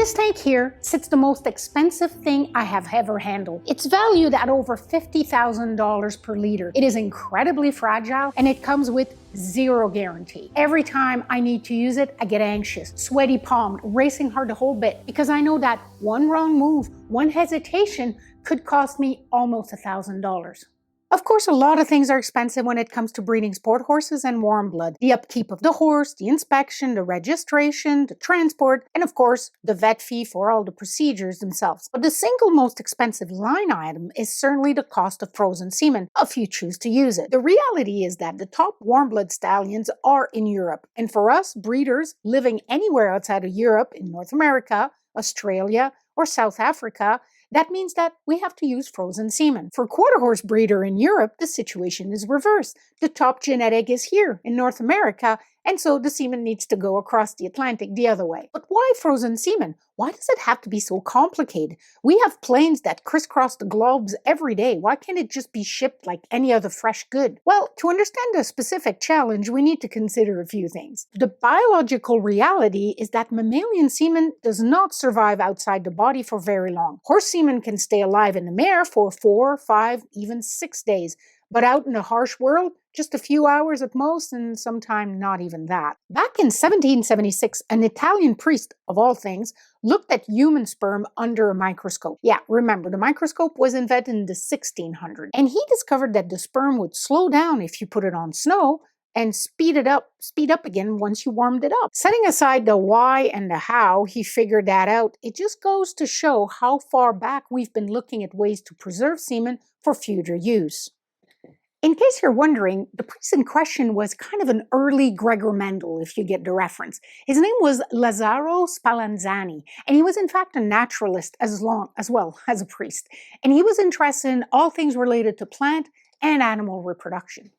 this tank here sits the most expensive thing I have ever handled. It's valued at over $50,000 per liter. It is incredibly fragile and it comes with zero guarantee. Every time I need to use it, I get anxious, sweaty palm, racing hard the whole bit because I know that one wrong move, one hesitation could cost me almost $1,000. Of course, a lot of things are expensive when it comes to breeding sport horses and warm blood. The upkeep of the horse, the inspection, the registration, the transport, and of course, the vet fee for all the procedures themselves. But the single most expensive line item is certainly the cost of frozen semen, if you choose to use it. The reality is that the top warm blood stallions are in Europe. And for us breeders living anywhere outside of Europe, in North America, Australia, or South Africa, that means that we have to use frozen semen. For quarter horse breeder in Europe, the situation is reversed. The top genetic is here in North America, and so the semen needs to go across the Atlantic the other way. But why frozen semen? Why does it have to be so complicated? We have planes that crisscross the globes every day. Why can't it just be shipped like any other fresh good? Well, to understand the specific challenge, we need to consider a few things. The biological reality is that mammalian semen does not survive outside the body for very long. Horse semen can stay alive in the mare for 4, 5, even 6 days. But out in the harsh world, just a few hours at most, and sometimes not even that. Back in 1776, an Italian priest, of all things, looked at human sperm under a microscope. Yeah, remember, the microscope was invented in the 1600s. And he discovered that the sperm would slow down if you put it on snow, and speed up again once you warmed it up. Setting aside the why and the how he figured that out, it just goes to show how far back we've been looking at ways to preserve semen for future use. In case you're wondering, the priest in question was kind of an early Gregor Mendel, if you get the reference. His name was Lazzaro Spallanzani, and he was in fact a naturalist as well as a priest. And he was interested in all things related to plant and animal reproduction.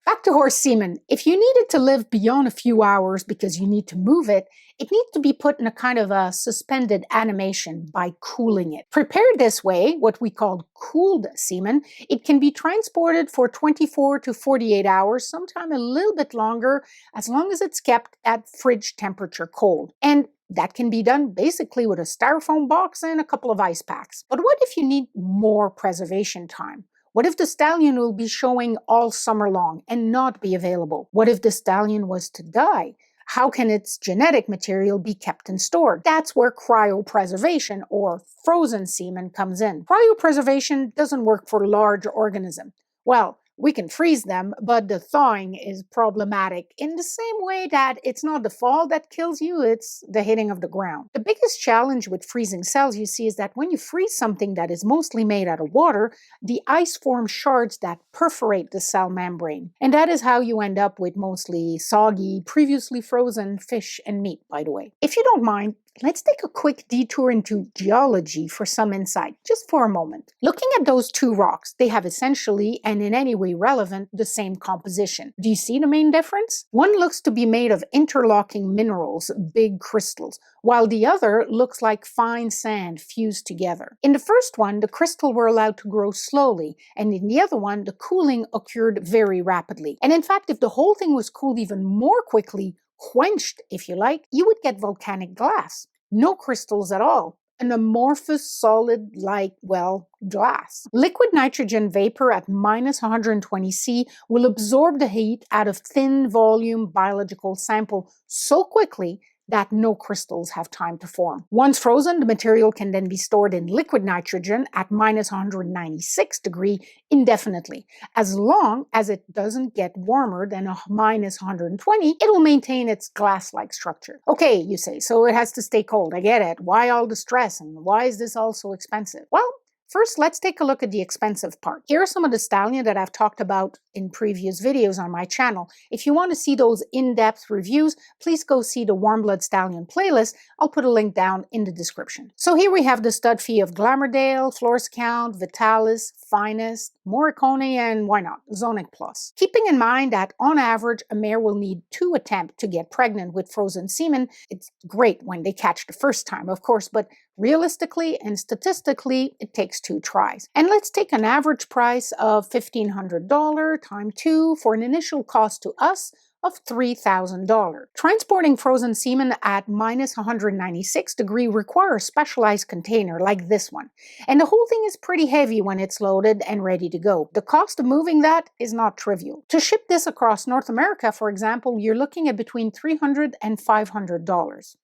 Back to horse semen. If you need it to live beyond a few hours because you need to move it, it needs to be put in a kind of a suspended animation by cooling it. Prepared this way, what we call cooled semen, it can be transported for 24 to 48 hours, sometime a little bit longer, as long as it's kept at fridge temperature cold. And that can be done basically with a styrofoam box and a couple of ice packs. But what if you need more preservation time? What if the stallion will be showing all summer long and not be available? What if the stallion was to die? How can its genetic material be kept and stored? That's where cryopreservation or frozen semen comes in. Cryopreservation doesn't work for large organisms. Well, we can freeze them, but the thawing is problematic in the same way that it's not the fall that kills you, it's the hitting of the ground. The biggest challenge with freezing cells, you see, is that when you freeze something that is mostly made out of water, the ice forms shards that perforate the cell membrane. And that is how you end up with mostly soggy, previously frozen fish and meat, by the way. If you don't mind, let's take a quick detour into geology for some insight, just for a moment. Looking at those two rocks, they have essentially, and in any way relevant, the same composition. Do you see the main difference? One looks to be made of interlocking minerals, big crystals, while the other looks like fine sand fused together. In the first one, the crystals were allowed to grow slowly, and in the other one, the cooling occurred very rapidly. And in fact, if the whole thing was cooled even more quickly, quenched, if you like, you would get volcanic glass. No crystals at all. An amorphous solid like, well, glass. Liquid nitrogen vapor at minus 120 C will absorb the heat out of thin volume biological sample so quickly that no crystals have time to form. Once frozen, the material can then be stored in liquid nitrogen at minus 196 degrees indefinitely. As long as it doesn't get warmer than a minus 120, it will maintain its glass-like structure. Okay, you say, so it has to stay cold. I get it. Why all the stress and why is this all so expensive? Well, first, let's take a look at the expensive part. Here are some of the stallions that I've talked about in previous videos on my channel. If you want to see those in-depth reviews, please go see the Warm Blood Stallion playlist. I'll put a link down in the description. So here we have the stud fee of Glamourdale, Floriscount, Vitalis, Finest, Morricone, and why not, Zonic Plus. Keeping in mind that on average, a mare will need 2 attempts to get pregnant with frozen semen. It's great when they catch the first time, of course, but realistically and statistically, it takes 2 tries. And let's take an average price of $1,500 times 2 for an initial cost to us of $3,000. Transporting frozen semen at minus 196 degrees requires a specialized container like this one. And the whole thing is pretty heavy when it's loaded and ready to go. The cost of moving that is not trivial. To ship this across North America, for example, you're looking at between $300 and $500.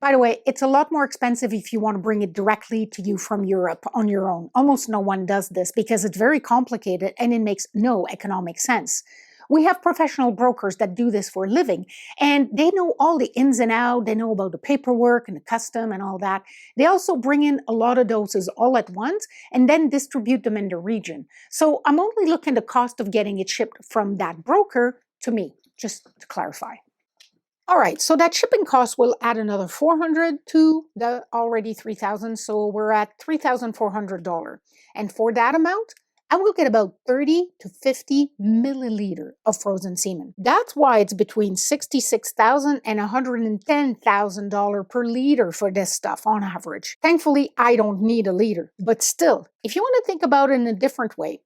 By the way, it's a lot more expensive if you want to bring it directly to you from Europe on your own. Almost no one does this because it's very complicated and it makes no economic sense. We have professional brokers that do this for a living, and they know all the ins and outs. They know about the paperwork and the custom and all that. They also bring in a lot of doses all at once and then distribute them in the region. So I'm only looking at the cost of getting it shipped from that broker to me, just to clarify. All right, so that shipping cost will add another $400 to the already $3,000, so we're at $3,400. And for that amount, I will get about 30 to 50 milliliter of frozen semen. That's why it's between $66,000 and $110,000 per liter for this stuff on average. Thankfully, I don't need a liter, but still, if you want to think about it in a different way,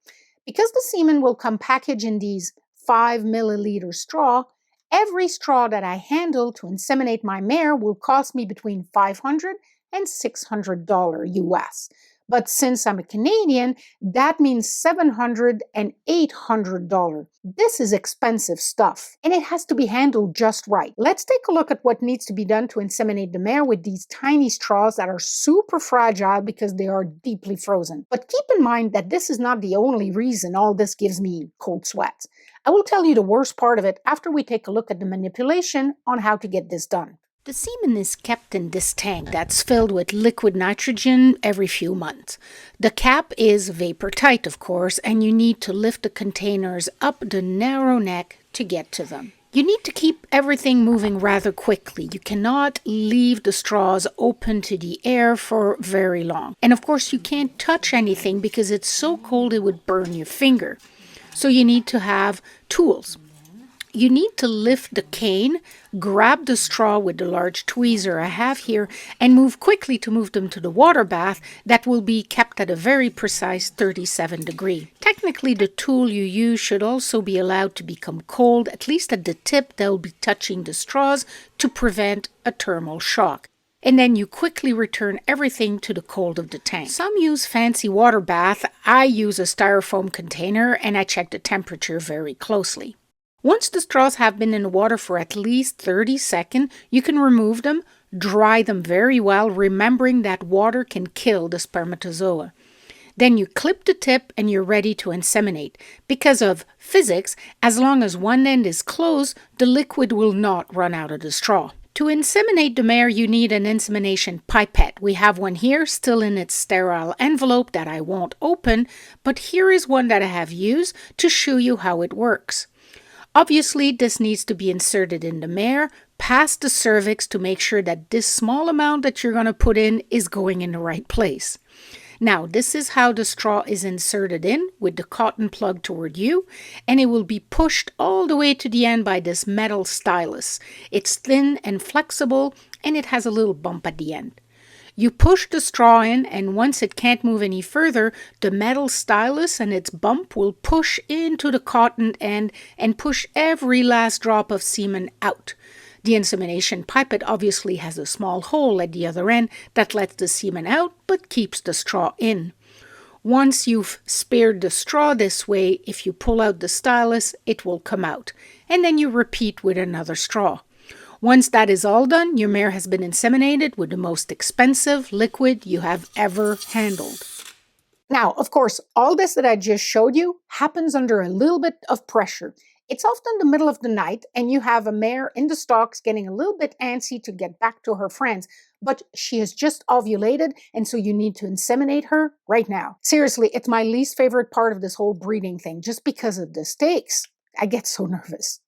because the semen will come packaged in these 5 milliliter straw, every straw that I handle to inseminate my mare will cost me between $500 and $600 US. But since I'm a Canadian, that means $700 and $800. This is expensive stuff, and it has to be handled just right. Let's take a look at what needs to be done to inseminate the mare with these tiny straws that are super fragile because they are deeply frozen. But keep in mind that this is not the only reason all this gives me cold sweats. I will tell you the worst part of it after we take a look at the manipulation on how to get this done. The semen is kept in this tank that's filled with liquid nitrogen every few months. The cap is vapor tight, of course, and you need to lift the containers up the narrow neck to get to them. You need to keep everything moving rather quickly. You cannot leave the straws open to the air for very long. And of course, you can't touch anything because it's so cold it would burn your finger. So you need to have tools. You need to lift the cane, grab the straw with the large tweezer I have here, and move quickly to move them to the water bath that will be kept at a very precise 37 degrees. Technically, the tool you use should also be allowed to become cold, at least at the tip that will be touching the straws to prevent a thermal shock. And then you quickly return everything to the cold of the tank. Some use fancy water bath. I use a styrofoam container and I check the temperature very closely. Once the straws have been in the water for at least 30 seconds, you can remove them, dry them very well, remembering that water can kill the spermatozoa. Then you clip the tip and you're ready to inseminate. Because of physics, as long as one end is closed, the liquid will not run out of the straw. To inseminate the mare, you need an insemination pipette. We have one here, still in its sterile envelope that I won't open, but here is one that I have used to show you how it works. Obviously, this needs to be inserted in the mare, past the cervix to make sure that this small amount that you're going to put in is going in the right place. Now, this is how the straw is inserted in with the cotton plug toward you, and it will be pushed all the way to the end by this metal stylus. It's thin and flexible, and it has a little bump at the end. You push the straw in, and once it can't move any further, the metal stylus and its bump will push into the cotton end and push every last drop of semen out. The insemination pipette obviously has a small hole at the other end that lets the semen out but keeps the straw in. Once you've spared the straw this way, if you pull out the stylus, it will come out. And then you repeat with another straw. Once that is all done, your mare has been inseminated with the most expensive liquid you have ever handled. Now, of course, all this that I just showed you happens under a little bit of pressure. It's often the middle of the night and you have a mare in the stalks getting a little bit antsy to get back to her friends, but she has just ovulated and so you need to inseminate her right now. Seriously, it's my least favorite part of this whole breeding thing just because of the stakes. I get so nervous.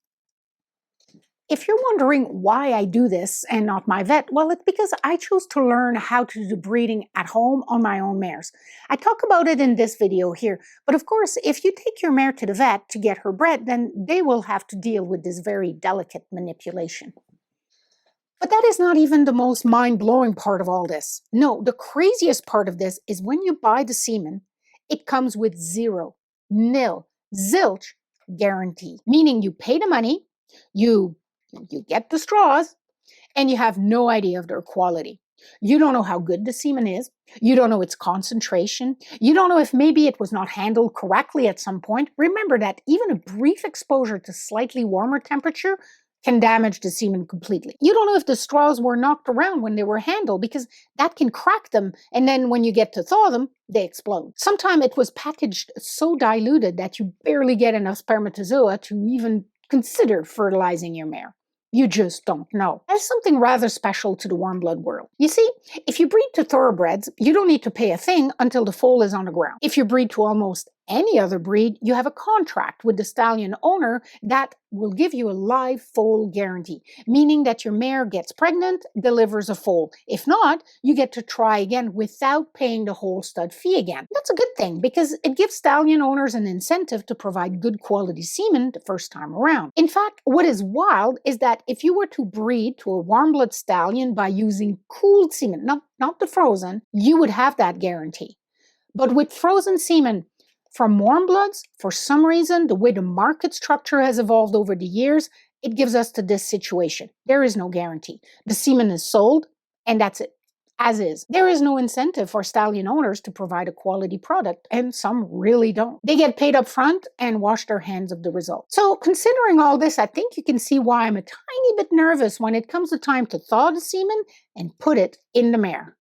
If you're wondering why I do this and not my vet, well, it's because I chose to learn how to do breeding at home on my own mares. I talk about it in this video here, but of course, if you take your mare to the vet to get her bred, then they will have to deal with this very delicate manipulation. But that is not even the most mind-blowing part of all this. No, the craziest part of this is when you buy the semen, it comes with zero, nil, zilch guarantee, meaning you pay the money, You get the straws and you have no idea of their quality. You don't know how good the semen is. You don't know its concentration. You don't know if maybe it was not handled correctly at some point. Remember that even a brief exposure to slightly warmer temperature can damage the semen completely. You don't know if the straws were knocked around when they were handled because that can crack them, and then when you get to thaw them, they explode. Sometimes it was packaged so diluted that you barely get enough spermatozoa to even consider fertilizing your mare. You just don't know. There's something rather special to the warm blood world. You see, if you breed to thoroughbreds, you don't need to pay a thing until the foal is on the ground. If you breed to almost any other breed, you have a contract with the stallion owner that will give you a live foal guarantee, meaning that your mare gets pregnant, delivers a foal. If not, you get to try again without paying the whole stud fee again. That's a good thing because it gives stallion owners an incentive to provide good quality semen the first time around. In fact, what is wild is that if you were to breed to a warm blood stallion by using cooled semen, not the frozen, you would have that guarantee. But with frozen semen, from warm bloods, for some reason, the way the market structure has evolved over the years, it gives us to this situation. There is no guarantee. The semen is sold, and that's it, as is. There is no incentive for stallion owners to provide a quality product, and some really don't. They get paid up front and wash their hands of the result. So considering all this, I think you can see why I'm a tiny bit nervous when it comes to time to thaw the semen and put it in the mare.